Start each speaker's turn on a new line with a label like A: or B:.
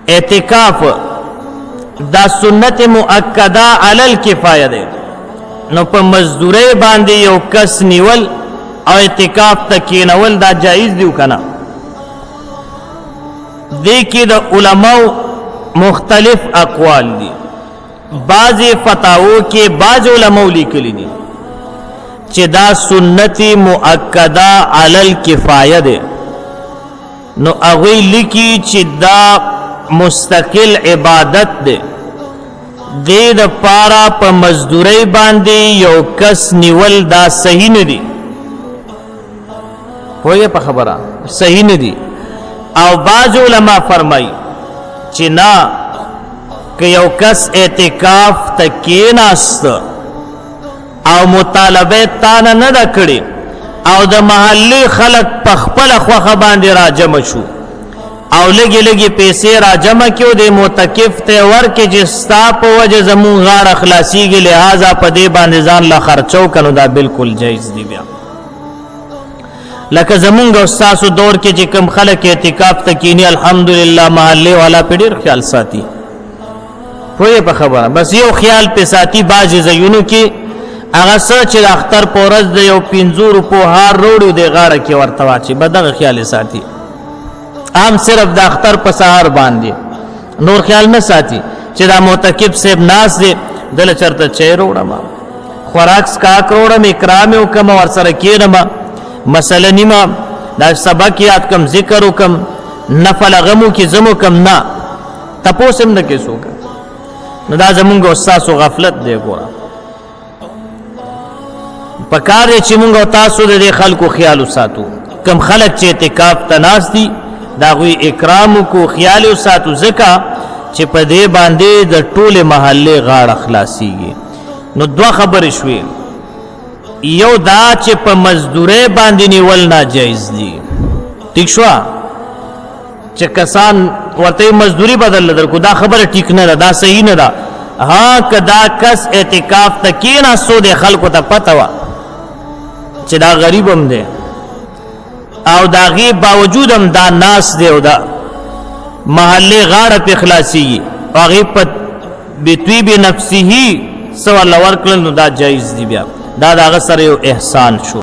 A: اعتکاف دا سنت مؤکده علی الکفایه ده نو په مزدوری باندې یو کس نیول او اعتکاف تکینول دا جایز دیو کنا دی کې د علماء مختلف اقوال دي بعضی فتاوو کې بعض علماء لیکلي دي چې دا سنت مؤکده علی الکفایه ده نو هغه لیکي چې دا مستقل عبادت ده د پارا په مزدوری باندې یو کس نیول دا صحیح نه دي پوهه په خبره صحیح نه دي او بعض علما فرمای چې نه که یو کس اعتکاف تکیناست او مطالبه تانه نه دا کړي او د محلي خلق په خپل خوخه باندې راجم شو او لګي لګي پیسې راجم کیو د معتکف ته ورکه چې ستا په وجه زمون غاړه اخلاصيږي لہذا په دې باندې ځان لا خرچو کنو دا بالکل جایز دی بیا لکه زمونږ استادو دور کې چې کم خلک اعتکاف تکینی الحمدلله محله والا په ډیر خیال ساتي پوهه په خبره بس یو خیال په ساتي باج زینو کې هغه سوچ د اختر پورز د یو 500 روپو هار روړو د غاړه کې ورته واچي بدغه خیال ساتي عام صرف د اختر په سهار باندې نور خیال نه ساتي چې دا معتکف صاحب ناس دي دل چرته چیر وړم خوراک کا کروڑم اکرام وکم ور سره کېرم مثلا نیما دا سبق یاد کم ذکر وکم نفل غمو کی زمو کم نا تپوسم نه کې سوګ نو دا زمونږ استاد غفلت دی ګوره پکار چې مونږ تاسو د خلکو خیال وساتو کم خلک چې اعتکاف تناس دي دا غوي اکرام کو خیال وساتو زکه چې په دې باندې د ټوله محله غاړه خلاصيږي نو دوه خبرې شوې یو دا چې په مزدوری باندې نیول ناجایز دي ٹھیک شو چې کسان ورته مزدوری بدل درکو دا خبره ټیک نه ده دا صحیح نه ده ها کدا کس اعتکاف تکینا سو د خلکو ته پته وا چې دا غریب هم دی او دا غي باوجود هم دا ناس دی او دا محله غاړه په اخلاصي او غي په بتوی بنفسه سو الله ورکل نو دا جایز دی بیا دا دغه سره یو احسان شو